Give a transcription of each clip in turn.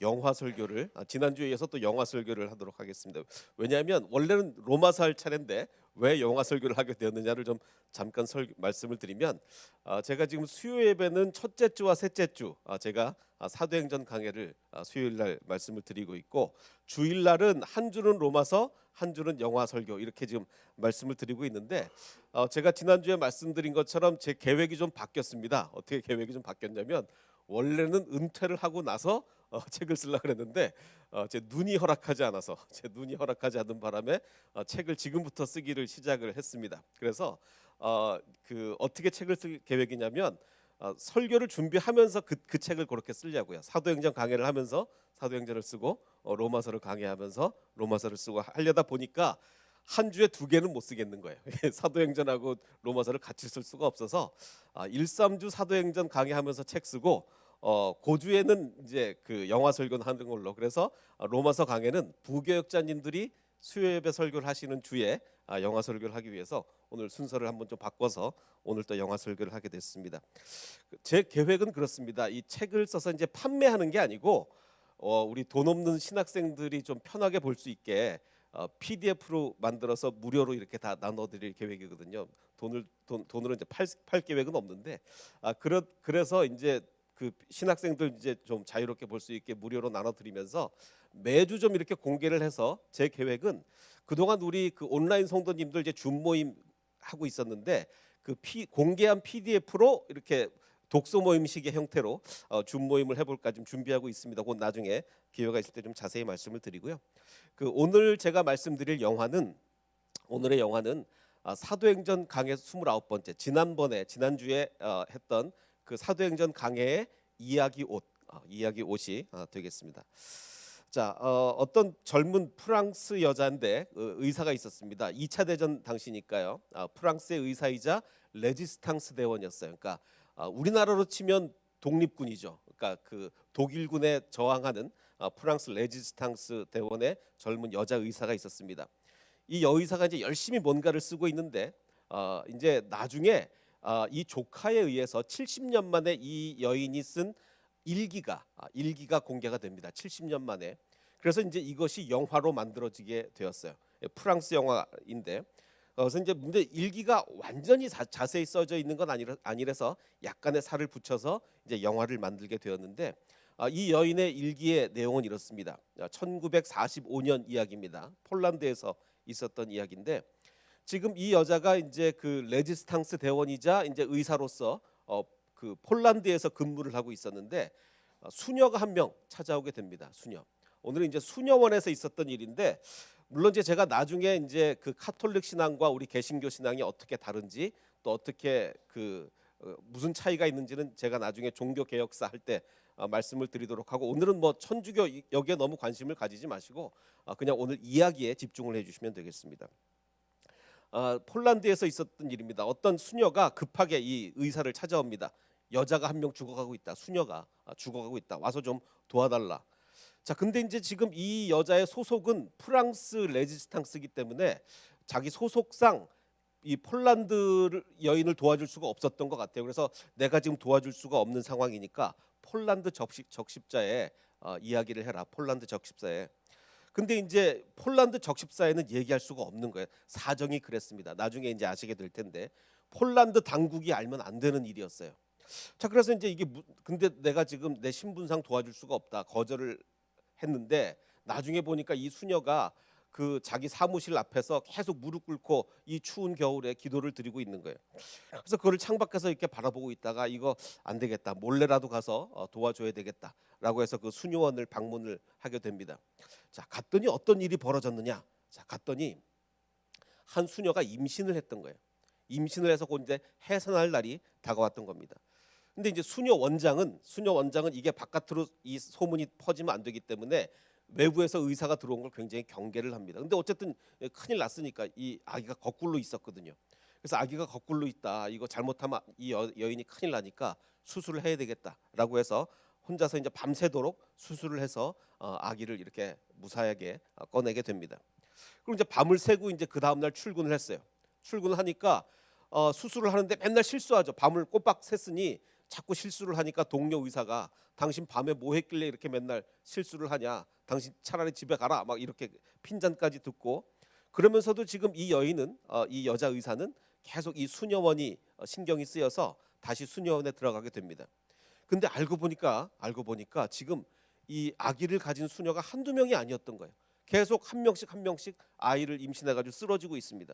영화 설교를 지난주에 이어서 또 영화 설교를 하도록 하겠습니다. 왜냐하면 원래는 로마서 할 차례인데 왜 영화 설교를 하게 되었느냐를 좀 잠깐 말씀을 드리면, 제가 지금 수요 예배는 첫째 주와 셋째 주 제가 사도행전 강해를 수요일 날 말씀을 드리고 있고, 주일 날은 한 주는 로마서, 한 주는 영화 설교 이렇게 지금 말씀을 드리고 있는데, 제가 지난주에 말씀드린 것처럼 제 계획이 좀 바뀌었습니다. 어떻게 계획이 좀 바뀌었냐면, 원래는 은퇴를 하고 나서 책을 쓰려고 그랬는데, 제 눈이 허락하지 않아서, 제 눈이 허락하지 않는 바람에 책을 지금부터 쓰기를 시작을 했습니다. 그래서 어떻게 책을 쓸 계획이냐면, 설교를 준비하면서 그 책을 그렇게 쓰려고요. 사도행전 강해를 하면서 사도행전을 쓰고, 로마서를 강해하면서 로마서를 쓰고 하려다 보니까 한 주에 두 개는 못 쓰겠는 거예요. 사도행전하고 로마서를 같이 쓸 수가 없어서 1, 3주 사도행전 강해하면서 책 쓰고, 고주에는 이제 그 영화 설교는 하는 걸로. 그래서 로마서 강해는 부교역자님들이 수요예배 설교를 하시는 주에 영화 설교를 하기 위해서 오늘 순서를 한번 좀 바꿔서 오늘 또 영화 설교를 하게 됐습니다. 제 계획은 그렇습니다. 이 책을 써서 이제 판매하는 게 아니고, 우리 돈 없는 신학생들이 좀 편하게 볼 수 있게 PDF로 만들어서 무료로 이렇게 다 나눠드릴 계획이거든요. 돈으로 이제 팔 계획은 없는데, 그래서 이제 그 신학생들 이제 좀 자유롭게 볼 수 있게 무료로 나눠드리면서 매주 좀 이렇게 공개를 해서, 제 계획은 그동안 우리 그 온라인 성도님들 이제 줌 모임 하고 있었는데, 공개한 PDF로 이렇게 독서 모임식의 형태로 줌 모임을 해볼까 지금 준비하고 있습니다. 곧 나중에 기회가 있을 때 좀 자세히 말씀을 드리고요. 오늘 제가 말씀드릴 영화는, 오늘의 영화는 사도행전 강해 29번째, 지난주에 했던 그 사도행전 강해의 이야기 옷이 되겠습니다. 자, 어떤 젊은 프랑스 여자인데 의사가 있었습니다. 2차 대전 당시니까요. 프랑스의 의사이자 레지스탕스 대원이었어요. 그러니까 우리나라로 치면 독립군이죠. 그러니까 그 독일군에 저항하는 프랑스 레지스탕스 대원의 젊은 여자 의사가 있었습니다. 이 여의사가 이제 열심히 뭔가를 쓰고 있는데, 이제 나중에 이 조카에 의해서 70년 만에 이 여인이 쓴 일기가 공개가 됩니다. 70년 만에. 그래서 이제 이것이 영화로 만들어지게 되었어요. 프랑스 영화인데, 그래서 이제 근데 일기가 완전히 자세히 써져 있는 건 아니라서 약간의 살을 붙여서 이제 영화를 만들게 되었는데, 이 여인의 일기의 내용은 이렇습니다. 1945년 이야기입니다. 폴란드에서 있었던 이야기인데, 지금 이 여자가 이제 그 레지스탕스 대원이자 이제 의사로서 그 폴란드에서 근무를 하고 있었는데, 수녀가 한 명 찾아오게 됩니다. 수녀. 오늘은 이제 수녀원에서 있었던 일인데, 물론 이제 제가 나중에 이제 그 카톨릭 신앙과 우리 개신교 신앙이 어떻게 다른지, 또 어떻게 무슨 차이가 있는지는 제가 나중에 종교 개혁사 할 때 말씀을 드리도록 하고, 오늘은 뭐 천주교 여기에 너무 관심을 가지지 마시고 그냥 오늘 이야기에 집중을 해주시면 되겠습니다. 폴란드에서 있었던 일입니다. 어떤 수녀가 급하게 이 의사를 찾아옵니다. 여자가 한 명 죽어가고 있다. 수녀가 죽어가고 있다. 와서 좀 도와달라. 자, 근데 이제 지금 이 여자의 소속은 프랑스 레지스탕스이기 때문에 자기 소속상 이 폴란드 여인을 도와줄 수가 없었던 것 같아요. 그래서 내가 지금 도와줄 수가 없는 상황이니까 폴란드 적십자에 이야기를 해라. 폴란드 적십자에. 근데 이제 폴란드 적십사에는 얘기할 수가 없는 거예요. 사정이 그랬습니다. 나중에 이제 아시게 될 텐데, 폴란드 당국이 알면 안 되는 일이었어요. 자, 그래서 이제 근데 내가 지금 내 신분상 도와줄 수가 없다. 거절을 했는데, 나중에 보니까 이 수녀가 그 자기 사무실 앞에서 계속 무릎 꿇고 이 추운 겨울에 기도를 드리고 있는 거예요. 그래서 그거를 창밖에서 이렇게 바라보고 있다가, 이거 안 되겠다, 몰래라도 가서 도와줘야 되겠다라고 해서 그 수녀원을 방문을 하게 됩니다. 자, 갔더니 어떤 일이 벌어졌느냐? 자, 갔더니 한 수녀가 임신을 했던 거예요. 임신을 해서 곧 이제 해산할 날이 다가왔던 겁니다. 근데 이제 수녀 원장은 이게 바깥으로 이 소문이 퍼지면 안 되기 때문에 외부에서 의사가 들어온 걸 굉장히 경계를 합니다. 근데 어쨌든 큰일 났으니까, 이 아기가 거꾸로 있었거든요. 그래서 아기가 거꾸로 있다, 이거 잘못하면 이 여인이 큰일 나니까 수술을 해야 되겠다라고 해서 혼자서 이제 밤새도록 수술을 해서 아기를 이렇게 무사하게 꺼내게 됩니다. 그리고 이제 밤을 새고 이제 그 다음 날 출근을 했어요. 출근을 하니까 수술을 하는데 맨날 실수하죠. 밤을 꼬박 샜으니 자꾸 실수를 하니까 동료 의사가 당신 밤에 뭐 했길래 이렇게 맨날 실수를 하냐, 당신 차라리 집에 가라, 막 이렇게 핀잔까지 듣고, 그러면서도 지금 이 여인은 이 여자 의사는 계속 이 수녀원이 신경이 쓰여서 다시 수녀원에 들어가게 됩니다. 근데 알고 보니까 지금 이 아기를 가진 수녀가 한두 명이 아니었던 거예요. 계속 한 명씩 한 명씩 아이를 임신해가지고 쓰러지고 있습니다.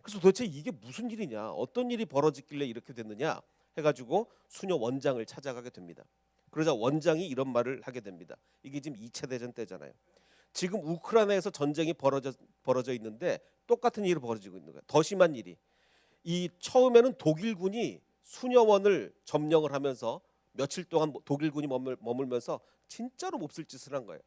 그래서 도대체 이게 무슨 일이냐, 어떤 일이 벌어졌길래 이렇게 됐느냐 해가지고 수녀 원장을 찾아가게 됩니다. 그러자 원장이 이런 말을 하게 됩니다. 이게 지금 2차 대전 때잖아요. 지금 우크라이나에서 전쟁이 벌어져 있는데 똑같은 일이 벌어지고 있는 거예요. 더 심한 일이, 이 처음에는 독일군이 수녀원을 점령을 하면서 며칠 동안 독일군이 머물면서 진짜로 몹쓸 짓을 한 거예요.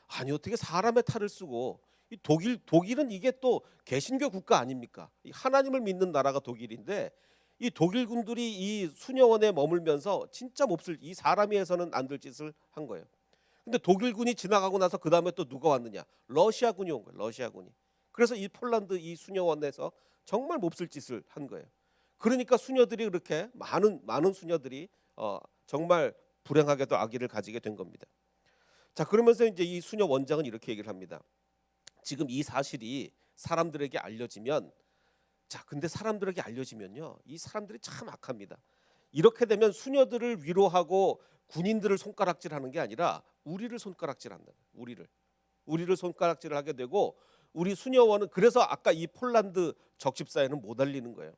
아니 어떻게 사람의 탈을 쓰고, 이 독일은 이게 또 개신교 국가 아닙니까? 이 하나님을 믿는 나라가 독일인데 이 독일군들이 이 수녀원에 머물면서 진짜 몹쓸, 이 사람이 해서는 안 될 짓을 한 거예요. 근데 독일군이 지나가고 나서 그 다음에 또 누가 왔느냐? 러시아군이 온 거예요. 러시아군이. 그래서 이 폴란드 이 수녀원에서 정말 몹쓸 짓을 한 거예요. 그러니까 수녀들이 그렇게 많은 수녀들이 정말 불행하게도 아기를 가지게 된 겁니다. 자, 그러면서 이제 이 수녀 원장은 이렇게 얘기를 합니다. 지금 이 사실이 사람들에게 알려지면, 자, 근데 사람들에게 알려지면요, 이 사람들이 참 악합니다. 이렇게 되면 수녀들을 위로하고 군인들을 손가락질하는 게 아니라 우리를 손가락질한다. 우리를 손가락질을 하게 되고, 우리 수녀원은, 그래서 아까 이 폴란드 적십사에는 못 알리는 거예요.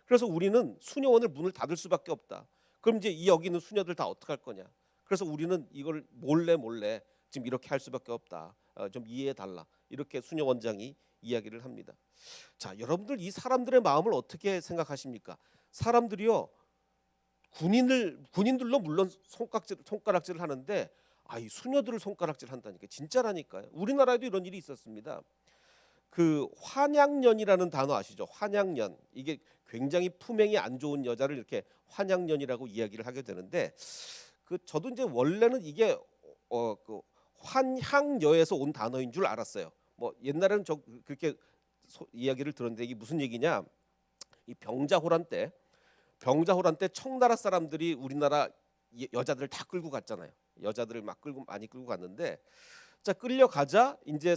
그래서 우리는 수녀원을 문을 닫을 수밖에 없다. 그럼 이제 이 여기 있는 수녀들 다 어떡할 거냐? 그래서 우리는 이걸 몰래 지금 이렇게 할 수밖에 없다. 좀 이해해 달라. 이렇게 수녀 원장이 이야기를 합니다. 자, 여러분들 이 사람들의 마음을 어떻게 생각하십니까? 사람들이요, 군인들로 물론 손가락질을 하는데, 이 수녀들을 손가락질 한다니까, 진짜라니까요. 우리나라에도 이런 일이 있었습니다. 그 환양년이라는 단어 아시죠? 환양년. 이게 굉장히 품행이 안 좋은 여자를 이렇게 환양년이라고 이야기를 하게 되는데, 그 저도 이제 원래는 이게 그 환향여에서 온 단어인 줄 알았어요. 뭐 옛날에는 저 그렇게 이야기를 들었는데, 이게 무슨 얘기냐? 이 병자호란 때 청나라 사람들이 우리나라 여자들 다 끌고 갔잖아요. 여자들을 막 많이 끌고 갔는데, 자, 끌려가자 이제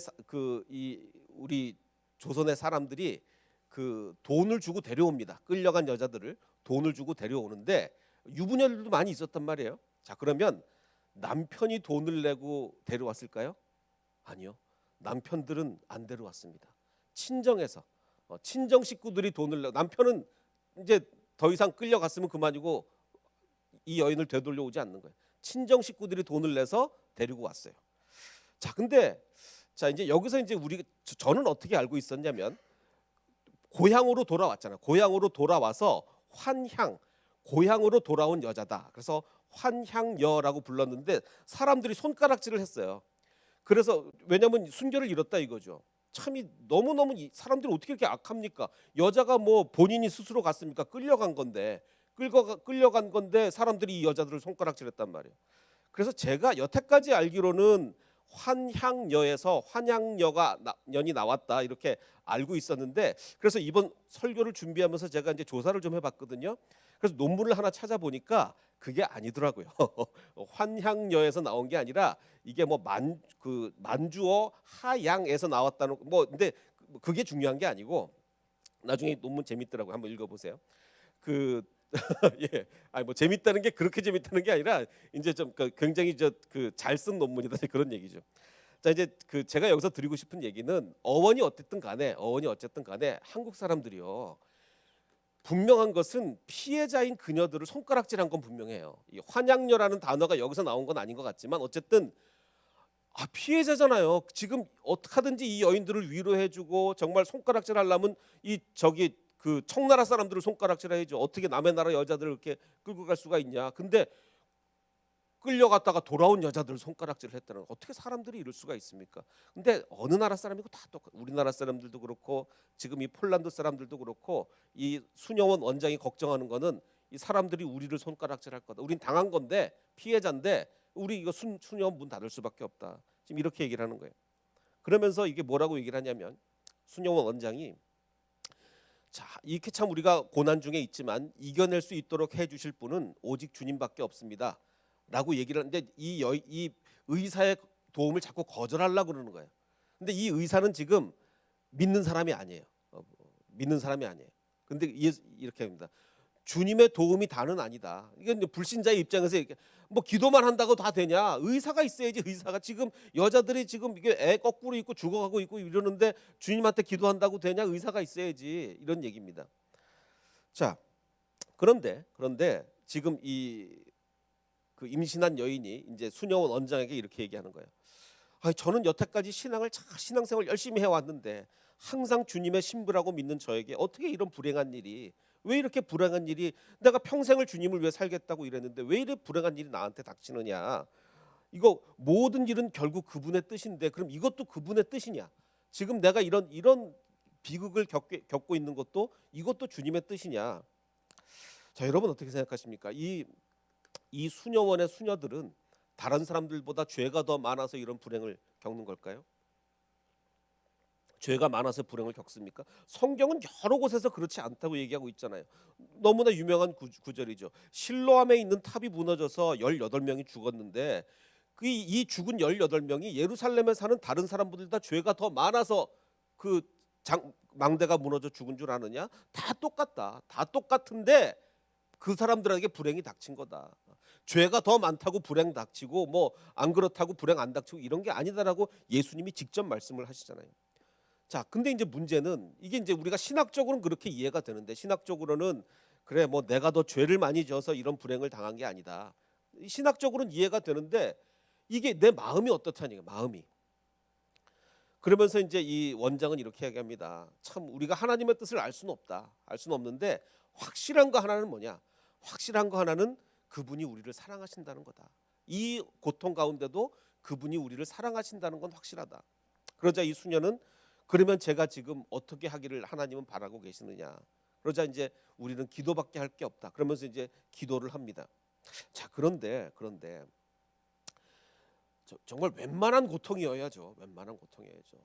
우리 조선의 사람들이 그 돈을 주고 데려옵니다. 끌려간 여자들을 돈을 주고 데려오는데 유부녀들도 많이 있었단 말이에요. 자, 그러면 남편이 돈을 내고 데려왔을까요? 아니요. 남편들은 안 데려왔습니다. 친정에서 친정 식구들이 돈을 내고, 남편은 이제 더 이상 끌려갔으면 그만이고 이 여인을 되돌려오지 않는 거예요. 친정 식구들이 돈을 내서 데리고 왔어요. 자, 근데 자, 이제 여기서 이제 저는 어떻게 알고 있었냐면, 고향으로 돌아왔잖아요. 고향으로 돌아와서 고향으로 돌아온 여자다. 그래서 환향여라고 불렀는데 사람들이 손가락질을 했어요. 그래서 왜냐면 순결을 잃었다 이거죠. 참이 너무너무 사람들이 어떻게 이렇게 악합니까? 여자가 뭐 본인이 스스로 갔습니까? 끌려간 건데 사람들이 이 여자들을 손가락질했단 말이에요. 그래서 제가 여태까지 알기로는 환향여에서 환양년이 나왔다 이렇게 알고 있었는데, 그래서 이번 설교를 준비하면서 제가 이제 조사를 좀 해봤거든요. 그래서 논문을 하나 찾아보니까 그게 아니더라고요. 환향여에서 나온 게 아니라 이게 뭐 만주어 하양에서 나왔다는, 뭐 근데 그게 중요한 게 아니고, 나중에 논문 재밌더라고요. 한번 읽어보세요. 그 예, 아니 뭐 재밌다는 게 그렇게 재밌다는 게 아니라 이제 좀 굉장히 잘 쓴 논문이다 그런 얘기죠. 자, 이제 제가 여기서 드리고 싶은 얘기는, 어원이 어쨌든 간에 한국 사람들이요, 분명한 것은 피해자인 그녀들을 손가락질한 건 분명해요. 이 환양녀라는 단어가 여기서 나온 건 아닌 것 같지만 어쨌든 피해자잖아요. 지금 어떻게든지 이 여인들을 위로해주고 정말 손가락질 하려면 그 청나라 사람들을 손가락질해야죠. 어떻게 남의 나라 여자들을 이렇게 끌고 갈 수가 있냐. 근데 끌려갔다가 돌아온 여자들을 손가락질을 했다는, 어떻게 사람들이 이럴 수가 있습니까? 근데 어느 나라 사람이고 다 똑같아요. 우리나라 사람들도 그렇고 지금 이 폴란드 사람들도 그렇고, 이 수녀원 원장이 걱정하는 거는 이 사람들이 우리를 손가락질할 거다. 우린 당한 건데, 피해자인데 우리 이거 수녀원 문 닫을 수밖에 없다. 지금 이렇게 얘기를 하는 거예요. 그러면서 이게 뭐라고 얘기를 하냐면, 수녀원 원장이, 자, 이렇게 참 우리가 고난 중에 있지만 이겨낼 수 있도록 해 주실 분은 오직 주님밖에 없습니다. 라고 얘기를 하는데 이 의사의 도움을 자꾸 거절하려고 그러는 거예요. 근데 이 의사는 지금 믿는 사람이 아니에요. 믿는 사람이 아니에요. 근데 이렇게 합니다. 주님의 도움이 다는 아니다. 이건 이제 불신자의 입장에서 이렇게 뭐 기도만 한다고 다 되냐? 의사가 있어야지. 의사가 지금 여자들이 지금 이게 애 거꾸로 있고 죽어가고 있고 이러는데 주님한테 기도한다고 되냐? 의사가 있어야지. 이런 얘기입니다. 자, 그런데 지금 이 그 임신한 여인이 이제 수녀원 원장에게 이렇게 얘기하는 거예요. 아, 저는 여태까지 신앙생활 열심히 해왔는데 항상 주님의 신부라고 믿는 저에게 어떻게 이런 불행한 일이 왜 이렇게 불행한 일이 내가 평생을 주님을 위해 살겠다고 이랬는데 왜 이래 불행한 일이 나한테 닥치느냐. 이거 모든 일은 결국 그분의 뜻인데 그럼 이것도 그분의 뜻이냐. 지금 내가 이런 비극을 겪고 있는 것도 이것도 주님의 뜻이냐. 자, 여러분 어떻게 생각하십니까? 이 수녀원의 수녀들은 다른 사람들보다 죄가 더 많아서 이런 불행을 겪는 걸까요? 죄가 많아서 불행을 겪습니까? 성경은 여러 곳에서 그렇지 않다고 얘기하고 있잖아요. 너무나 유명한 구절이죠. 실로암에 있는 탑이 무너져서 18명이 죽었는데 이 죽은 18명이 예루살렘에 사는 다른 사람들보다 죄가 더 많아서 그 망대가 무너져 죽은 줄 아느냐? 다 똑같다. 다 똑같은데 그 사람들에게 불행이 닥친 거다. 죄가 더 많다고 불행 닥치고 뭐 안 그렇다고 불행 안 닥치고 이런 게 아니다라고 예수님이 직접 말씀을 하시잖아요. 자, 근데 이제 문제는 이게 이제 우리가 신학적으로는 그렇게 이해가 되는데 신학적으로는 그래 뭐 내가 더 죄를 많이 져서 이런 불행을 당한 게 아니다. 신학적으로는 이해가 되는데 이게 내 마음이 어떻다는 얘기예요. 마음이. 그러면서 이제 이 원장은 이렇게 얘기합니다. 참 우리가 하나님의 뜻을 알 수는 없다. 알 수는 없는데 확실한 거 하나는 뭐냐? 확실한 거 하나는 그분이 우리를 사랑하신다는 거다. 이 고통 가운데도 그분이 우리를 사랑하신다는 건 확실하다. 그러자 이 수녀는 그러면 제가 지금 어떻게 하기를 하나님은 바라고 계시느냐. 그러자 이제 우리는 기도밖에 할 게 없다. 그러면서 이제 기도를 합니다. 자, 그런데 정말 웬만한 고통이어야죠. 웬만한 고통이어야죠.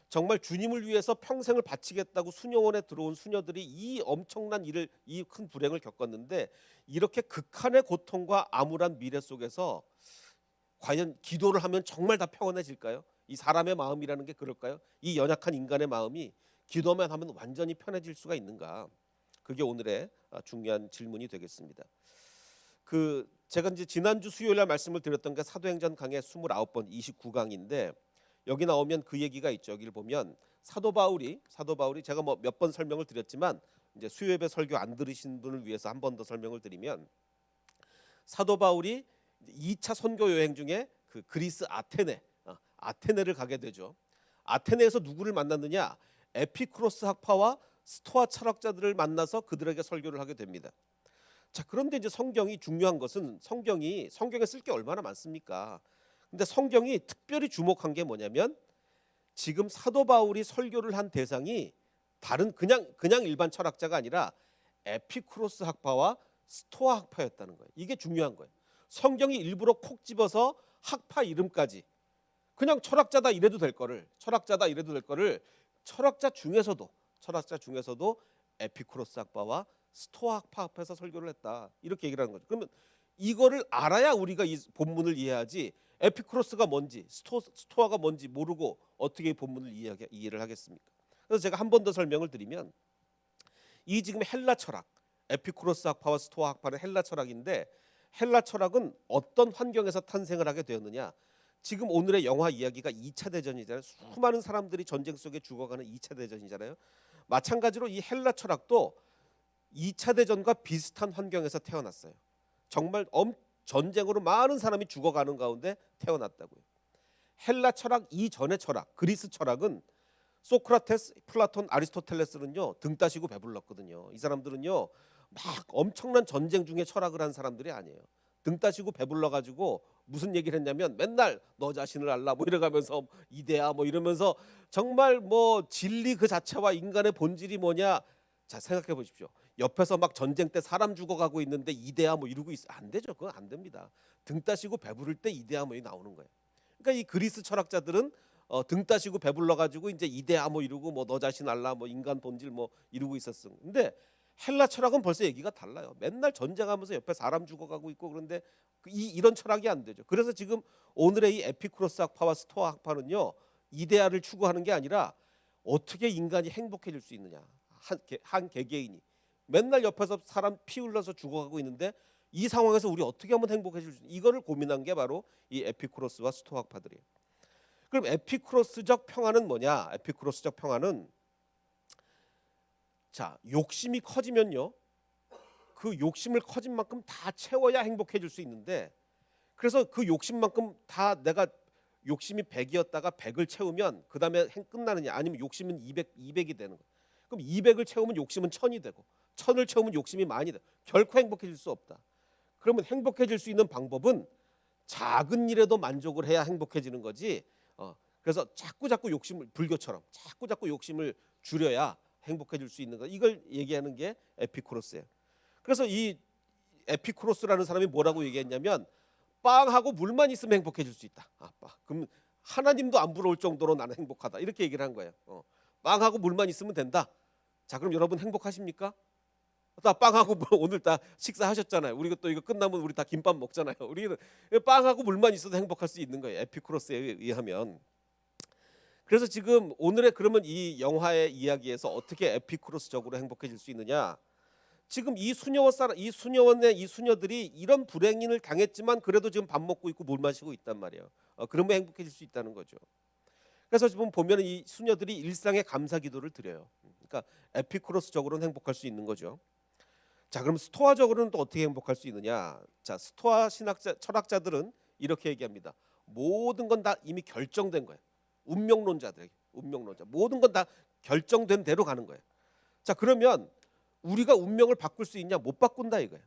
정말 주님을 위해서 평생을 바치겠다고 수녀원에 들어온 수녀들이 이 엄청난 일을 이 큰 불행을 겪었는데 이렇게 극한의 고통과 암울한 미래 속에서 과연 기도를 하면 정말 다 평온해질까요? 이 사람의 마음이라는 게 그럴까요? 이 연약한 인간의 마음이 기도만 하면 완전히 편해질 수가 있는가? 그게 오늘의 중요한 질문이 되겠습니다. 제가 이제 지난주 수요일 날 말씀을 드렸던 게 사도행전 강의 29번 29강인데 여기 나오면 그 얘기가 있죠. 여기를 보면 사도 바울이 제가 뭐 몇 번 설명을 드렸지만 이제 수요예배 설교 안 들으신 분을 위해서 한 번 더 설명을 드리면 사도 바울이 2차 선교 여행 중에 그 그리스 아테네를 가게 되죠. 아테네에서 누구를 만났느냐? 에피쿠로스 학파와 스토아 철학자들을 만나서 그들에게 설교를 하게 됩니다. 자, 그런데 이제 성경이 중요한 것은 성경에 쓸 게 얼마나 많습니까? 근데 성경이 특별히 주목한 게 뭐냐면 지금 사도 바울이 설교를 한 대상이 다른 그냥 일반 철학자가 아니라 에피쿠로스 학파와 스토아 학파였다는 거예요. 이게 중요한 거예요. 성경이 일부러 콕 집어서 학파 이름까지 그냥 철학자다 이래도 될 거를 철학자 중에서도 에피쿠로스 학파와 스토아 학파 앞에서 설교를 했다. 이렇게 얘기를 하는 거죠. 그러면 이거를 알아야 우리가 이 본문을 이해하지 에피쿠로스가 뭔지 스토아가 뭔지 모르고 어떻게 이 본문을 이해를 하겠습니까? 그래서 제가 한 번 더 설명을 드리면 이 지금 헬라 철학 에피쿠로스 학파와 스토아 학파는 헬라 철학인데 헬라 철학은 어떤 환경에서 탄생을 하게 되었느냐? 지금 오늘의 영화 이야기가 2차 대전이잖아요. 수많은 사람들이 전쟁 속에 죽어가는 2차 대전이잖아요. 마찬가지로 이 헬라 철학도 2차 대전과 비슷한 환경에서 태어났어요. 정말 전쟁으로 많은 사람이 죽어가는 가운데 태어났다고요. 헬라 철학 이전의 철학, 그리스 철학은 소크라테스, 플라톤, 아리스토텔레스는요 등 따시고 배불렀거든요. 이 사람들은요 막 엄청난 전쟁 중에 철학을 한 사람들이 아니에요. 등 따시고 배불러가지고 무슨 얘기를 했냐면 맨날 너 자신을 알라 뭐 이래가면서 이데아 뭐 이러면서 정말 뭐 진리 그 자체와 인간의 본질이 뭐냐. 자, 생각해 보십시오. 옆에서 막 전쟁 때 사람 죽어가고 있는데 이데아 뭐 이러고 있어 안 되죠. 그건 안 됩니다. 등 따시고 배부를 때 이데아 뭐 나오는 거예요. 그러니까 이 그리스 철학자들은 등 따시고 배불러 가지고 이제 이데아 뭐 이러고 뭐 너 자신 알라 뭐 인간 본질 뭐 이러고 있었어. 근데 헬라 철학은 벌써 얘기가 달라요. 맨날 전쟁하면서 옆에 사람 죽어가고 있고 그런데 이런 철학이 안 되죠. 그래서 지금 오늘의 이 에피쿠로스 학파와 스토아 학파는요 이데아를 추구하는 게 아니라 어떻게 인간이 행복해질 수 있느냐. 한 개개인이 맨날 옆에서 사람 피 흘려서 죽어가고 있는데 이 상황에서 우리 어떻게 하면 행복해질 수 있느냐. 이거를 고민한 게 바로 이 에피쿠로스와 스토아 학파들이에요. 그럼 에피쿠로스적 평화는 뭐냐? 에피쿠로스적 평화는 자 욕심이 커지면요 그 욕심을 커진 만큼 다 채워야 행복해질 수 있는데 그래서 그 욕심만큼 다 내가 욕심이 100이었다가 100을 채우면 그 다음에 끝나느냐 아니면 욕심은 200이 되는 거야. 그럼 200을 채우면 욕심은 1000이 되고 1000을 채우면 욕심이 만이 돼. 결코 행복해질 수 없다. 그러면 행복해질 수 있는 방법은 작은 일에도 만족을 해야 행복해지는 거지. 그래서 자꾸 욕심을 불교처럼 자꾸 욕심을 줄여야 행복해질 수 있는 거. 이걸 얘기하는 게 에피쿠로스예요. 그래서 이 에피쿠로스라는 사람이 뭐라고 얘기했냐면 빵하고 물만 있으면 행복해질 수 있다. 그럼 하나님도 안 부러울 정도로 나는 행복하다. 이렇게 얘기를 한 거예요. 빵하고 물만 있으면 된다. 자, 그럼 여러분 행복하십니까? 다 빵하고 오늘 다 식사하셨잖아요. 우리가 또 이거 끝나면 우리 다 김밥 먹잖아요. 우리는 빵하고 물만 있어도 행복할 수 있는 거예요. 에피쿠로스에 의하면. 그래서 지금 오늘의 그러면 이 영화의 이야기에서 어떻게 에피쿠로스적으로 행복해질 수 있느냐? 지금 이 수녀원의 이 수녀들이 이런 불행을 당했지만 그래도 지금 밥 먹고 있고 물 마시고 있단 말이에요. 그러면 행복해질 수 있다는 거죠. 그래서 지금 보면 이 수녀들이 일상의 감사 기도를 드려요. 그러니까 에피쿠로스적으로는 행복할 수 있는 거죠. 자, 그럼 스토아적으로는 또 어떻게 행복할 수 있느냐? 자, 스토아 철학자들은 이렇게 얘기합니다. 모든 건 다 이미 결정된 거예요. 운명론자 모든 건 다 결정된 대로 가는 거예요. 자, 그러면 우리가 운명을 바꿀 수 있냐? 못 바꾼다 이거예요.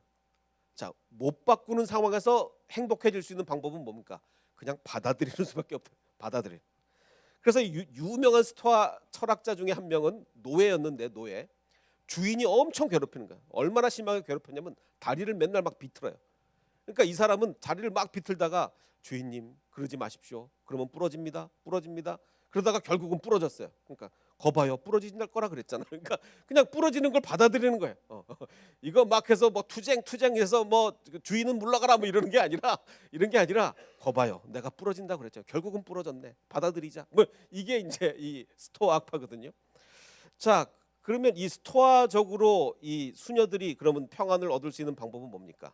자, 못 바꾸는 상황에서 행복해질 수 있는 방법은 뭡니까? 그냥 받아들이는 수밖에 없다. 받아들여. 그래서 유명한 스토아 철학자 중에 한 명은 노예였는데 노예. 주인이 엄청 괴롭히는 거야. 얼마나 심하게 괴롭혔냐면 다리를 맨날 막 비틀어요. 그러니까 이 사람은 다리를 막 비틀다가 주인님 그러지 마십시오. 그러면 부러집니다. 그러다가 결국은 부러졌어요. 그러니까 거봐요. 부러진다 거라 그랬잖아. 그러니까 그냥 부러지는 걸 받아들이는 거예요. 이거 막 해서 뭐 투쟁해서 뭐 주인은 물러가라 뭐 이런 게 아니라 거봐요. 내가 부러진다 그랬죠. 결국은 부러졌네. 받아들이자. 뭐 이게 이제 이 스토아 학파거든요. 자, 그러면 이 스토아적으로 이 수녀들이 그러면 평안을 얻을 수 있는 방법은 뭡니까?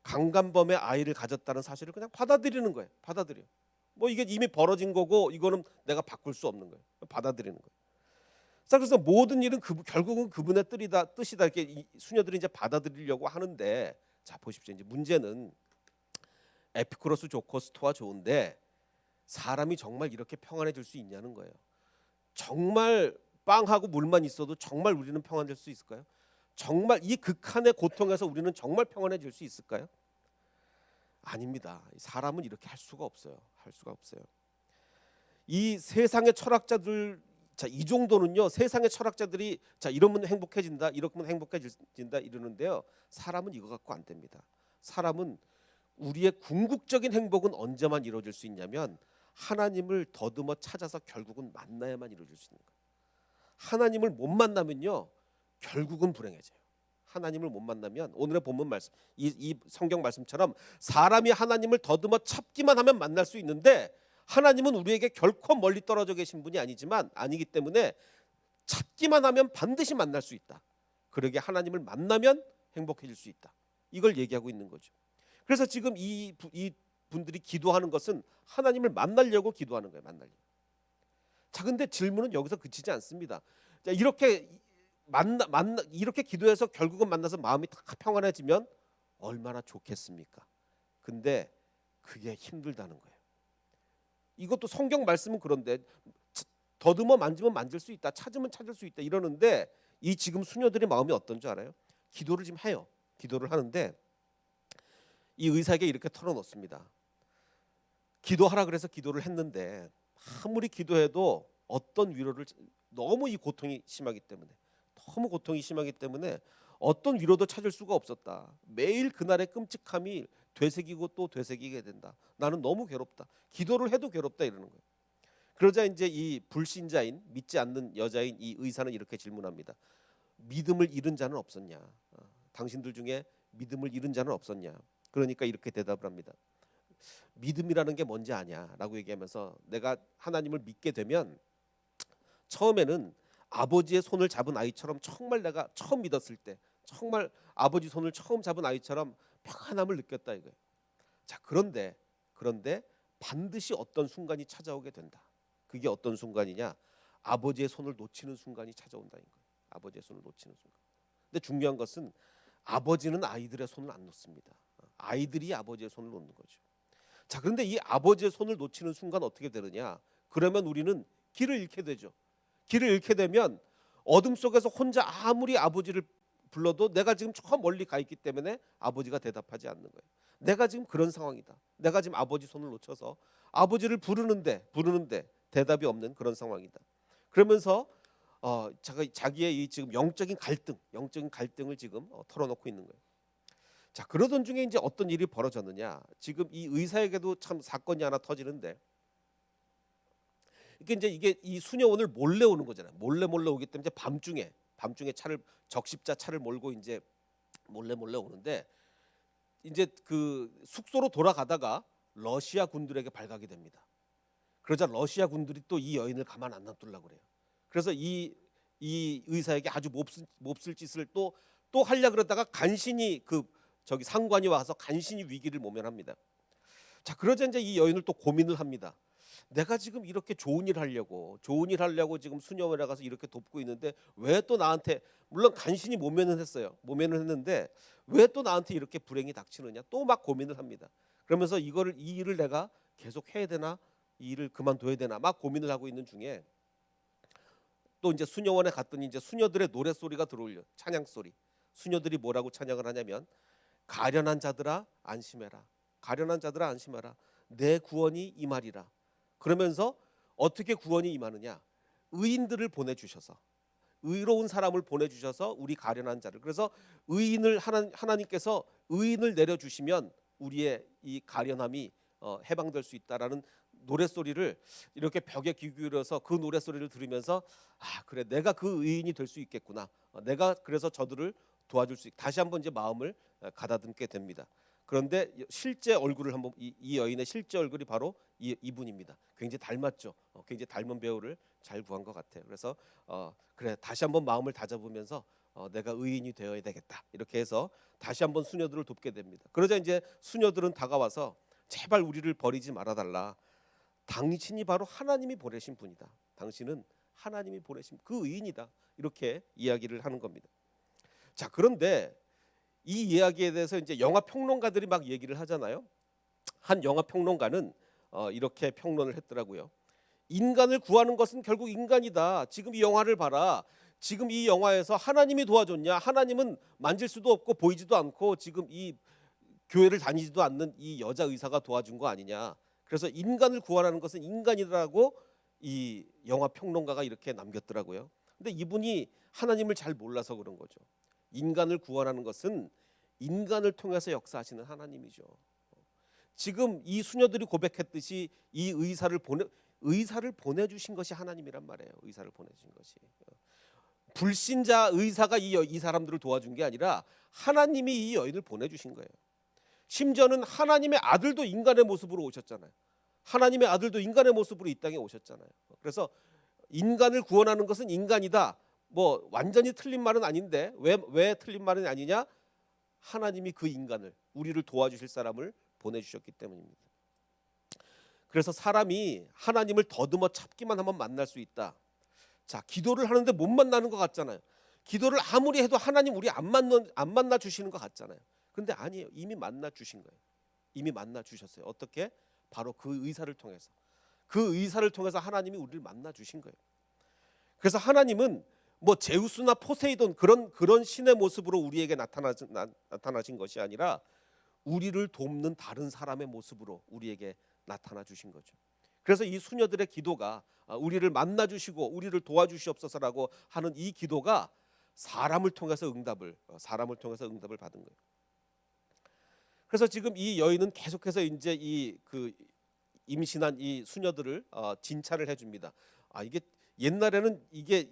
강간범의 아이를 가졌다는 사실을 그냥 받아들이는 거예요. 받아들여. 뭐 이게 이미 벌어진 거고 이거는 내가 바꿀 수 없는 거예요. 받아들이는 거예요. 자, 그래서 모든 일은 결국은 그분의 뜻이다 이렇게 이 수녀들이 이제 받아들이려고 하는데 자 보십시오. 이제 문제는 에피쿠로스 좋고 스토아 좋은데 사람이 정말 이렇게 평안해질 수 있냐는 거예요. 정말 빵하고 물만 있어도 정말 우리는 평안될 수 있을까요? 정말 이 극한의 고통에서 우리는 정말 평안해질 수 있을까요? 아닙니다. 사람은 이렇게 할 수가 없어요. 이 세상의 철학자들 자, 이 정도는요. 세상의 철학자들이 자, 이러면 행복해진다. 이러면 행복해진다 이러는데요. 사람은 이거 갖고 안 됩니다. 사람은 우리의 궁극적인 행복은 언제만 이루어질 수 있냐면 하나님을 더듬어 찾아서 결국은 만나야만 이루어질 수 있는 거예요. 하나님을 못 만나면요. 결국은 불행해져요. 하나님을 못 만나면 오늘의 본문 말씀 이 성경 말씀처럼 사람이 하나님을 더듬어 찾기만 하면 만날 수 있는데 하나님은 우리에게 결코 멀리 떨어져 계신 분이 아니기 때문에 찾기만 하면 반드시 만날 수 있다. 그러게 하나님을 만나면 행복해질 수 있다. 이걸 얘기하고 있는 거죠. 그래서 지금 이 분들이 기도하는 것은 하나님을 만나려고 기도하는 거예요. 만나려고. 자, 근데 질문은 여기서 그치지 않습니다. 자, 이렇게 이렇게 기도해서 결국은 만나서 마음이 다 평안해지면 얼마나 좋겠습니까? 근데 그게 힘들다는 거예요. 이것도 성경 말씀은 그런데 더듬어 만지면 만질 수 있다. 찾으면 찾을 수 있다. 이러는데 이 지금 수녀들의 마음이 어떤 줄 알아요? 기도를 지금 해요. 기도를 하는데 이 의사에게 이렇게 털어놓습니다. 기도하라 그래서 기도를 했는데 아무리 기도해도 어떤 위로를 너무 이 고통이 심하기 때문에 어떤 위로도 찾을 수가 없었다. 매일 그날의 끔찍함이 되새기고 또 되새기게 된다. 나는 너무 괴롭다. 기도를 해도 괴롭다 이러는 거예요. 그러자 이제 이 불신자인 믿지 않는 여자인 이 의사는 이렇게 질문합니다. 믿음을 잃은 자는 없었냐? 당신들 중에 믿음을 잃은 자는 없었냐? 그러니까 이렇게 대답을 합니다. 믿음이라는 게 뭔지 아냐라고 얘기하면서 내가 하나님을 믿게 되면 처음에는 아버지의 손을 잡은 아이처럼 정말 내가 처음 믿었을 때 정말 아버지 손을 처음 잡은 아이처럼 평안함을 느꼈다 이거예요. 자, 그런데 반드시 어떤 순간이 찾아오게 된다. 그게 어떤 순간이냐? 아버지의 손을 놓치는 순간이 찾아온다는 거예요. 아버지의 손을 놓치는 순간. 근데 중요한 것은 아버지는 아이들의 손을 안 놓습니다. 아이들이 아버지의 손을 놓는 거죠. 자, 그런데 이 아버지의 손을 놓치는 순간 어떻게 되느냐? 그러면 우리는 길을 잃게 되죠. 길을 잃게 되면 어둠 속에서 혼자 아무리 아버지를 불러도 내가 지금 저 멀리 가 있기 때문에 아버지가 대답하지 않는 거예요. 내가 지금 그런 상황이다. 내가 지금 아버지 손을 놓쳐서 아버지를 부르는데 대답이 없는 그런 상황이다. 그러면서 자기의 이 지금 영적인 갈등을 지금 털어놓고 있는 거예요. 자, 그러던 중에 이제 어떤 일이 벌어졌느냐? 지금 이 의사에게도 참 사건이 하나 터지는데, 이게 이 수녀원을 몰래 오는 거잖아요. 몰래 오기 때문에 이제 밤중에 적십자 차를 몰고 이제 몰래 오는데 이제 그 숙소로 돌아가다가 러시아 군들에게 발각이 됩니다. 그러자 러시아 군들이 또 이 여인을 가만 안 놔두려고 그래요. 그래서 이 의사에게 아주 몹쓸 짓을 또 하려 그러다가 간신히 저기 상관이 와서 간신히 위기를 모면합니다. 자, 그러자 이제 이 여인을 또 고민을 합니다. 내가 지금 이렇게 좋은 일 하려고 지금 수녀원에 가서 이렇게 돕고 있는데 왜 또 나한테, 물론 간신히 모면은 했는데 왜 또 나한테 이렇게 불행이 닥치느냐, 또 막 고민을 합니다. 그러면서 이 일을 내가 계속 해야 되나, 이 일을 그만둬야 되나 막 고민을 하고 있는 중에 또 이제 수녀원에 갔더니 이제 수녀들의 노래 소리가 들어올려. 찬양 소리. 수녀들이 뭐라고 찬양을 하냐면 가련한 자들아 안심해라. 가련한 자들아 안심하라. 내 구원이 임하리라. 그러면서 어떻게 구원이 임하느냐? 의인들을 보내주셔서, 의로운 사람을 보내주셔서 우리 가련한 자를, 그래서 하나님께서 의인을 내려주시면 우리의 이 가련함이 해방될 수 있다라는 노래소리를 이렇게 벽에 귀 기울여서 그 노래소리를 들으면서 그래, 내가 그 의인이 될 수 있겠구나. 내가 그래서 저들을 도와줄 수 다시 한번 이제 마음을 가다듬게 됩니다. 그런데 실제 얼굴을 한번 이 여인의 실제 얼굴이 바로 이분입니다. 굉장히 닮았죠. 굉장히 닮은 배우를 잘 구한 것 같아요. 그래서 그래, 다시 한번 마음을 다잡으면서 내가 의인이 되어야 되겠다. 이렇게 해서 다시 한번 수녀들을 돕게 됩니다. 그러자 이제 수녀들은 다가와서 제발 우리를 버리지 말아달라. 당신이 바로 하나님이 보내신 분이다. 당신은 하나님이 보내신 그 의인이다. 이렇게 이야기를 하는 겁니다. 자, 그런데 이 이야기에 대해서 이제 영화 평론가들이 막 얘기를 하잖아요. 한 영화 평론가는 이렇게 평론을 했더라고요. 인간을 구하는 것은 결국 인간이다. 지금 이 영화를 봐라. 지금 이 영화에서 하나님이 도와줬냐? 하나님은 만질 수도 없고 보이지도 않고 지금 이 교회를 다니지도 않는 이 여자 의사가 도와준 거 아니냐? 그래서 인간을 구원하는 것은 인간이라고 이 영화 평론가가 이렇게 남겼더라고요. 근데 이분이 하나님을 잘 몰라서 그런 거죠. 인간을 구원하는 것은 인간을 통해서 역사하시는 하나님이죠. 지금 이 수녀들이 고백했듯이 이 의사를 보내주신 것이 하나님이란 말이에요. 의사를 보내주신 것이. 불신자 의사가 이 사람들을 도와준 게 아니라 하나님이 이 여인을 보내주신 거예요. 심지어는 하나님의 아들도 인간의 모습으로 오셨잖아요. 하나님의 아들도 인간의 모습으로 이 땅에 오셨잖아요. 그래서 인간을 구원하는 것은 인간이다. 뭐 완전히 틀린 말은 아닌데 왜 틀린 말은 아니냐? 하나님이 그 인간을, 우리를 도와주실 사람을 보내주셨기 때문입니다. 그래서 사람이 하나님을 더듬어 찾기만 하면 만날 수 있다. 자, 기도를 하는데 못 만나는 것 같잖아요. 기도를 아무리 해도 하나님 우리 안 만나 주시는 것 같잖아요. 근데 아니에요. 이미 만나 주신 거예요. 이미 만나 주셨어요. 어떻게? 바로 그 의사를 통해서. 그 의사를 통해서 하나님이 우리를 만나 주신 거예요. 그래서 하나님은 뭐 제우스나 포세이돈 그런 신의 모습으로 우리에게 나타나신 것이 아니라 우리를 돕는 다른 사람의 모습으로 우리에게 나타나 주신 거죠. 그래서 이 수녀들의 기도가 우리를 만나 주시고 우리를 도와주시옵소서라고 하는 이 기도가 사람을 통해서 응답을 받은 거예요. 그래서 지금 이 여인은 계속해서 이제 임신한 이 수녀들을 진찰을 해줍니다. 이게 옛날에는 이게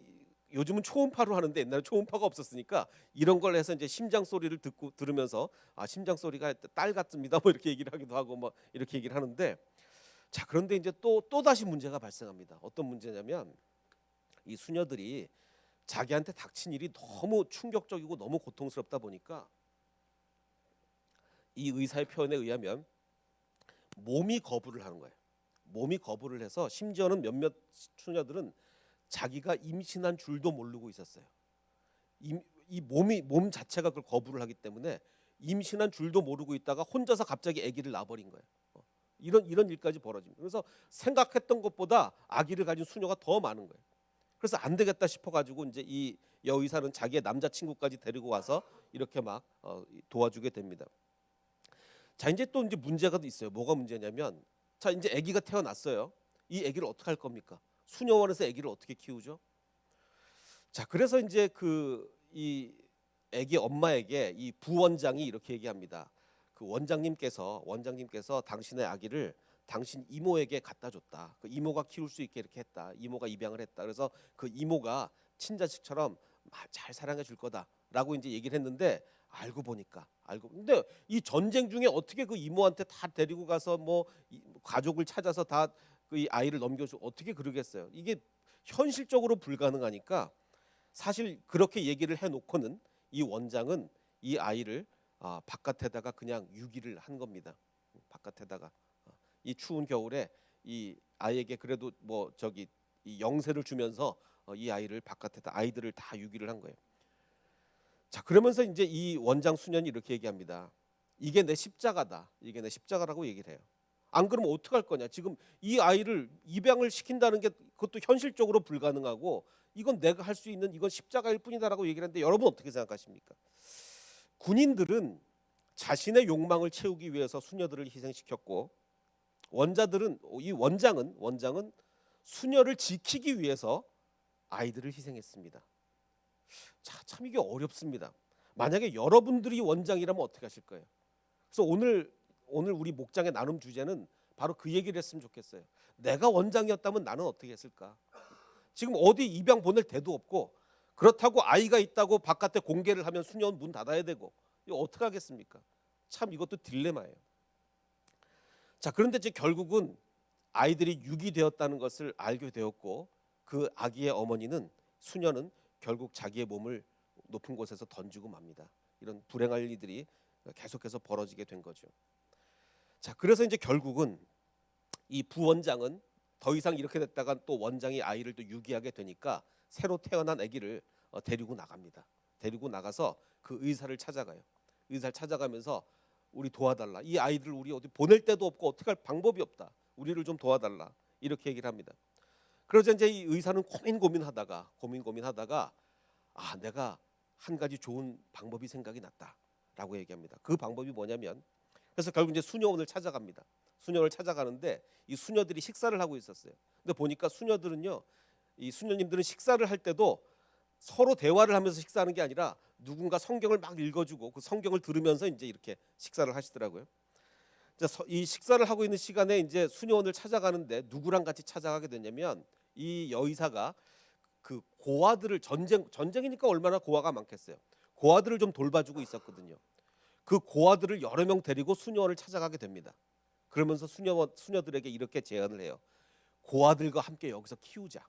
요즘은 초음파로 하는데 옛날에 초음파가 없었으니까 이런 걸 해서 이제 심장 소리를 들으면서 심장 소리가 딸 같습니다. 뭐 이렇게 얘기를 하기도 하고 뭐 이렇게 얘기를 하는데 자 그런데 이제 또 다시 문제가 발생합니다. 어떤 문제냐면 이 수녀들이 자기한테 닥친 일이 너무 충격적이고 너무 고통스럽다 보니까 이 의사의 표현에 의하면 몸이 거부를 하는 거예요. 몸이 거부를 해서 심지어는 몇몇 수녀들은 자기가 임신한 줄도 모르고 있었어요. 이 몸 자체가 그걸 거부를 하기 때문에 임신한 줄도 모르고 있다가 혼자서 갑자기 아기를 낳아버린 거예요. 이런 일까지 벌어집니다. 그래서 생각했던 것보다 아기를 가진 수녀가 더 많은 거예요. 그래서 안 되겠다 싶어가지고 이제 이 여의사는 자기의 남자친구까지 데리고 와서 이렇게 막 도와주게 됩니다. 자 이제 또 이제 문제가 있어요. 뭐가 문제냐면 자 이제 아기가 태어났어요. 이 아기를 어떻게 할 겁니까? 수녀원에서 아기를 어떻게 키우죠? 자 그래서 이제 이 아기 엄마에게 이 부원장이 이렇게 얘기합니다. 그 원장님께서 당신의 아기를 당신 이모에게 갖다 줬다. 그 이모가 키울 수 있게 이렇게 했다. 이모가 입양을 했다. 그래서 그 이모가 친자식처럼 잘 사랑해 줄 거다라고 이제 얘기를 했는데 알고 보니까 근데 이 전쟁 중에 어떻게 그 이모한테 다 데리고 가서 뭐 가족을 찾아서 다 그 이 아이를 넘겨주 어떻게 그러겠어요. 이게 현실적으로 불가능하니까 사실 그렇게 얘기를 해놓고는 이 원장은 이 아이를 바깥에다가 그냥 유기를 한 겁니다. 바깥에다가 이 추운 겨울에 이 아이에게 그래도 뭐 저기 이 영세를 주면서 이 아이를 바깥에다 아이들을 다 유기를 한 거예요. 자 그러면서 이제 이 원장 수녀는 이렇게 얘기합니다. 이게 내 십자가다. 이게 내 십자가라고 얘기를 해요. 안 그러면 어떡할 거냐. 지금 이 아이를 입양을 시킨다는 게 그것도 현실적으로 불가능하고 이건 내가 할 수 있는 이건 십자가일 뿐이다라고 얘기를 하는데 여러분 어떻게 생각하십니까? 군인들은 자신의 욕망을 채우기 위해서 수녀들을 희생시켰고 이 원장은 수녀를 지키기 위해서 아이들을 희생했습니다. 자, 참 이게 어렵습니다. 만약에 여러분들이 원장이라면 어떻게 하실 거예요? 그래서 오늘 우리 목장의 나눔 주제는 바로 그 얘기를 했으면 좋겠어요. 내가 원장이었다면 나는 어떻게 했을까? 지금 어디 입양 보낼 데도 없고 그렇다고 아이가 있다고 바깥에 공개를 하면 수녀원 문 닫아야 되고 이거 어떻게 하겠습니까? 참 이것도 딜레마예요. 자 그런데 이제 결국은 아이들이 유기되었다는 것을 알게 되었고 그 아기의 어머니는 수녀는 결국 자기의 몸을 높은 곳에서 던지고 맙니다. 이런 불행할 일들이 계속해서 벌어지게 된 거죠. 자 그래서 이제 결국은 이 부원장은 더 이상 이렇게 됐다가 또 원장이 아이를 또 유기하게 되니까 새로 태어난 아기를 데리고 나갑니다. 데리고 나가서 그 의사를 찾아가요. 의사를 찾아가면서 우리 도와달라. 이 아이들 우리 어디 보낼 데도 없고 어떻게 할 방법이 없다. 우리를 좀 도와달라. 이렇게 얘기를 합니다. 그러자 이제 이 의사는 고민하다가 내가 한 가지 좋은 방법이 생각이 났다라고 얘기합니다. 그 방법이 뭐냐면 그래서 결국 이제 수녀원을 찾아갑니다. 수녀를 찾아가는데 이 수녀들이 식사를 하고 있었어요. 근데 보니까 수녀들은요, 이 수녀님들은 식사를 할 때도 서로 대화를 하면서 식사하는 게 아니라 누군가 성경을 막 읽어주고 그 성경을 들으면서 이제 이렇게 식사를 하시더라고요. 이 식사를 하고 있는 시간에 이제 수녀원을 찾아가는데 누구랑 같이 찾아가게 되냐면 이 여의사가 그 고아들을 전쟁이니까 얼마나 고아가 많겠어요. 고아들을 좀 돌봐주고 있었거든요. 그 고아들을 여러 명 데리고 수녀원을 찾아가게 됩니다. 그러면서 수녀들에게 이렇게 제안을 해요. 고아들과 함께 여기서 키우자.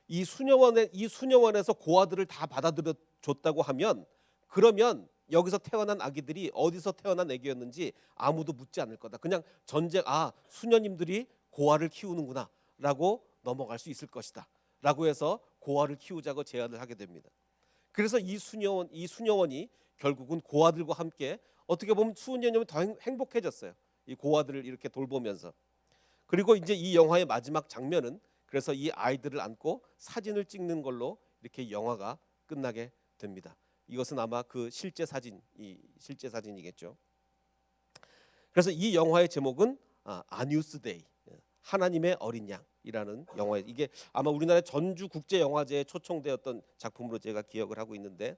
이 수녀원에서 고아들을 다 받아들여 줬다고 하면 그러면 여기서 태어난 아기들이 어디서 태어난 아기였는지 아무도 묻지 않을 거다. 그냥 수녀님들이 고아를 키우는구나라고 넘어갈 수 있을 것이다라고 해서 고아를 키우자고 제안을 하게 됩니다. 그래서 이 수녀원이 결국은 고아들과 함께 어떻게 보면 수녀님은 더 행복해졌어요. 이 고아들을 이렇게 돌보면서. 그리고 이제 이 영화의 마지막 장면은 그래서 이 아이들을 안고 사진을 찍는 걸로 이렇게 영화가 끝나게 됩니다. 이것은 아마 그 실제 사진이겠죠. 그래서 이 영화의 제목은 아뉴스 데이, 하나님의 어린 양이라는 영화에 이게 아마 우리나라 전주 국제 영화제에 초청되었던 작품으로 제가 기억을 하고 있는데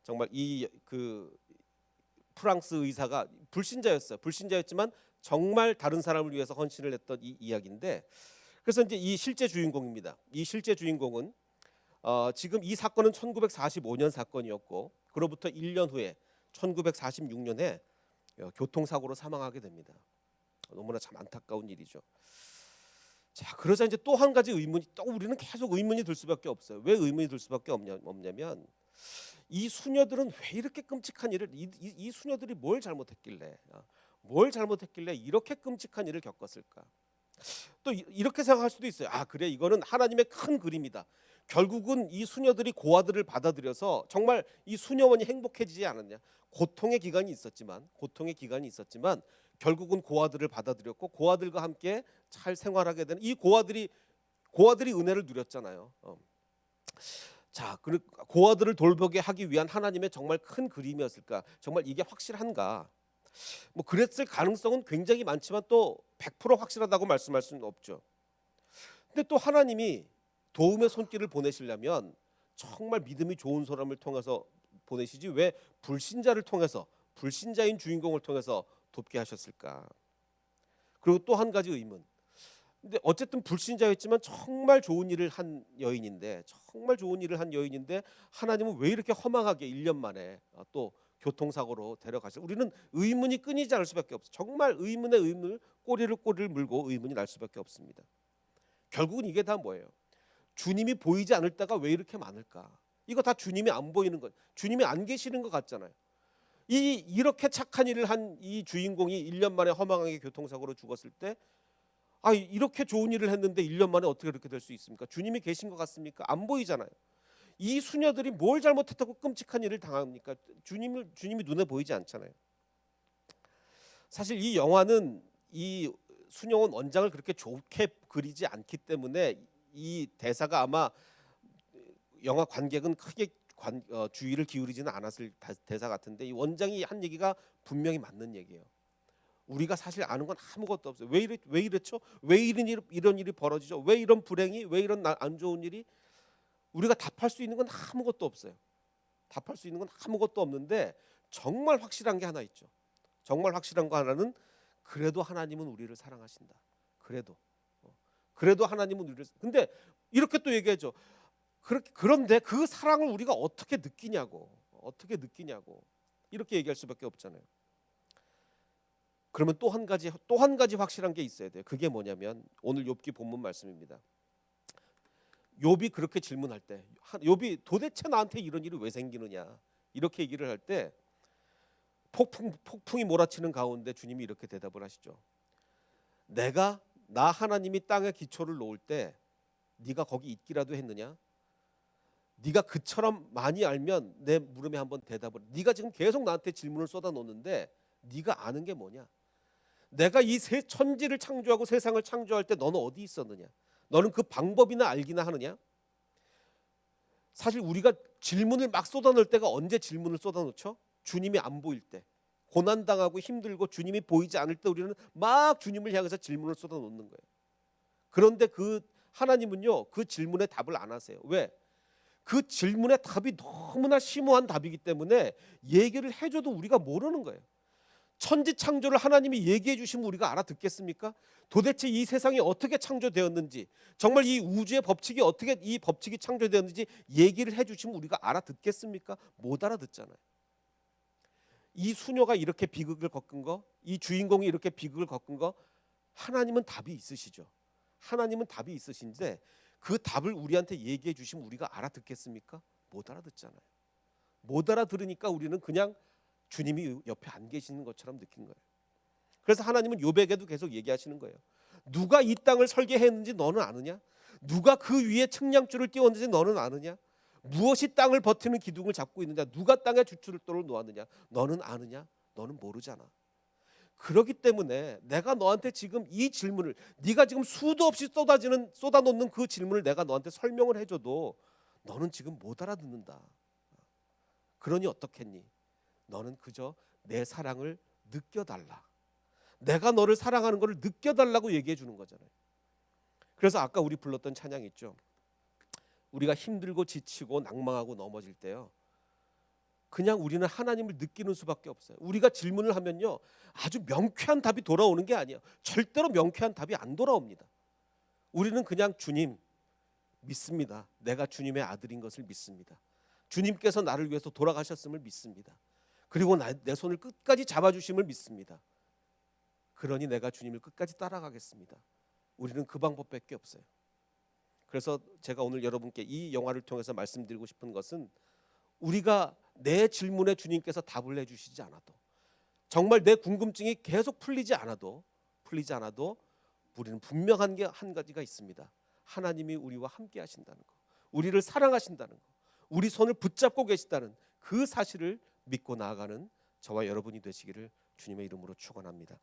정말 이 그 프랑스 의사가 불신자였어요. 불신자였지만 정말 다른 사람을 위해서 헌신을 했던 이 이야기인데, 그래서 이제 이 실제 주인공입니다. 이 실제 주인공은 지금 이 사건은 1945년 사건이었고, 그로부터 1년 후에 1946년에 교통사고로 사망하게 됩니다. 너무나 참 안타까운 일이죠. 자, 그러자 이제 또 한 가지 의문이, 또 우리는 계속 의문이 들 수밖에 없어요. 왜 의문이 들 수밖에 없냐면, 이 수녀들은 왜 이렇게 끔찍한 일을, 이 수녀들이 뭘 잘못했길래 이렇게 끔찍한 일을 겪었을까? 또 이렇게 생각할 수도 있어요. 아, 그래, 이거는 하나님의 큰 그림이다. 결국은 이 수녀들이 고아들을 받아들여서 정말 이 수녀원이 행복해지지 않았냐. 고통의 기간이 있었지만 결국은 고아들을 받아들였고, 고아들과 함께 잘 생활하게 되는, 이 고아들이 은혜를 누렸잖아요. 자, 그 고아들을 돌보게 하기 위한 하나님의 정말 큰 그림이었을까? 정말 이게 확실한가? 뭐 그랬을 가능성은 굉장히 많지만 또 100% 확실하다고 말씀할 수는 없죠. 근데 또 하나님이 도움의 손길을 보내시려면 정말 믿음이 좋은 사람을 통해서 보내시지, 왜 불신자를 통해서, 불신자인 주인공을 통해서 돕게 하셨을까? 그리고 또 한 가지 의문. 근데 어쨌든 불신자였지만 정말 좋은 일을 한 여인인데, 하나님은 왜 이렇게 허망하게 1년 만에 또 교통사고로 데려가시죠? 우리는 의문이 끊이지 않을 수밖에 없어요. 정말 의문의 의문을, 꼬리를 물고 의문이 날 수밖에 없습니다. 결국은 이게 다 뭐예요? 주님이 보이지 않을 때가 왜 이렇게 많을까? 이거 다 주님이 안 보이는 것, 주님이 안 계시는 것 같잖아요. 이렇게 착한 일을 한 이 주인공이 1년 만에 허망하게 교통사고로 죽었을 때, 이렇게 좋은 일을 했는데 1년 만에 어떻게 그렇게 될 수 있습니까? 주님이 계신 것 같습니까? 안 보이잖아요. 이 수녀들이 뭘 잘못했다고 끔찍한 일을 당합니까? 주님이 눈에 보이지 않잖아요. 사실 이 영화는 이 수녀원 원장을 그렇게 좋게 그리지 않기 때문에 이 대사가 아마 영화 관객은 크게 주의를 기울이지는 않았을 대사 같은데, 이 원장이 한 얘기가 분명히 맞는 얘기예요. 우리가 사실 아는 건 아무것도 없어요. 왜 이렇죠? 왜 이런 일이 벌어지죠? 왜 이런 불행이, 왜 이런 안 좋은 일이? 우리가 답할 수 있는 건 아무것도 없어요. 답할 수 있는 건 아무것도 없는데, 정말 확실한 게 하나 있죠. 정말 확실한 거 하나는, 그래도 하나님은 우리를 사랑하신다. 그래도 하나님은 우리를, 근데 이렇게 또 얘기하죠. 그런데 그 사랑을 우리가 어떻게 느끼냐고 이렇게 얘기할 수밖에 없잖아요. 그러면 또 한 가지 확실한 게 있어야 돼요. 그게 뭐냐면 오늘 욥기 본문 말씀입니다. 욥이 그렇게 질문할 때, 욥이 도대체 나한테 이런 일이 왜 생기느냐 이렇게 얘기를 할 때, 폭풍이 몰아치는 가운데 주님이 이렇게 대답을 하시죠. 나 하나님이 땅에 기초를 놓을 때 네가 거기 있기라도 했느냐? 네가 그처럼 많이 알면 내 물음에 한번 대답을. 네가 지금 계속 나한테 질문을 쏟아놓는데 네가 아는 게 뭐냐? 내가 이 새 천지를 창조하고 세상을 창조할 때 너는 어디 있었느냐? 너는 그 방법이나 알기나 하느냐? 사실 우리가 질문을 막 쏟아놓을 때가 언제 질문을 쏟아놓죠? 주님이 안 보일 때, 고난당하고 힘들고 주님이 보이지 않을 때 우리는 막 주님을 향해서 질문을 쏟아놓는 거예요. 그런데 그 하나님은요, 그 질문에 답을 안 하세요. 왜? 그 질문의 답이 너무나 심오한 답이기 때문에 얘기를 해줘도 우리가 모르는 거예요. 천지 창조를 하나님이 얘기해 주시면 우리가 알아듣겠습니까? 도대체 이 세상이 어떻게 창조되었는지, 정말 이 우주의 법칙이 어떻게 이 법칙이 창조되었는지 얘기를 해 주시면 우리가 알아듣겠습니까? 못 알아듣잖아요. 이 수녀가 이렇게 비극을 겪은 거, 이 주인공이 이렇게 비극을 겪은 거, 하나님은 답이 있으시죠. 하나님은 답이 있으신데 그 답을 우리한테 얘기해 주시면 우리가 알아듣겠습니까? 못 알아듣잖아요. 못 알아들으니까 우리는 그냥 주님이 옆에 안 계시는 것처럼 느낀 거예요. 그래서 하나님은 욥에게도 계속 얘기하시는 거예요. 누가 이 땅을 설계했는지 너는 아느냐? 누가 그 위에 측량줄을 띄웠는지 너는 아느냐? 무엇이 땅을 버티는 기둥을 잡고 있느냐? 누가 땅에 주춧돌을 놓았느냐? 너는 아느냐? 너는 모르잖아. 그렇기 때문에 내가 너한테 지금 이 질문을, 네가 지금 수도 없이 쏟아놓는 그 질문을 내가 너한테 설명을 해줘도 너는 지금 못 알아듣는다. 그러니 어떻겠니? 너는 그저 내 사랑을 느껴달라. 내가 너를 사랑하는 것을 느껴달라고 얘기해 주는 거잖아요. 그래서 아까 우리 불렀던 찬양 있죠. 우리가 힘들고 지치고 낭망하고 넘어질 때요, 그냥 우리는 하나님을 느끼는 수밖에 없어요. 우리가 질문을 하면요, 아주 명쾌한 답이 돌아오는 게 아니에요. 절대로 명쾌한 답이 안 돌아옵니다. 우리는 그냥 주님 믿습니다. 내가 주님의 아들인 것을 믿습니다. 주님께서 나를 위해서 돌아가셨음을 믿습니다. 그리고 내 손을 끝까지 잡아주심을 믿습니다. 그러니 내가 주님을 끝까지 따라가겠습니다. 우리는 그 방법밖에 없어요. 그래서 제가 오늘 여러분께 이 영화를 통해서 말씀드리고 싶은 것은, 우리가 내 질문에 주님께서 답을 해주시지 않아도, 정말 내 궁금증이 계속 풀리지 않아도 우리는 분명한 게 한 가지가 있습니다. 하나님이 우리와 함께 하신다는 거, 우리를 사랑하신다는 거, 우리 손을 붙잡고 계시다는 그 사실을 믿고 나아가는 저와 여러분이 되시기를 주님의 이름으로 축원합니다.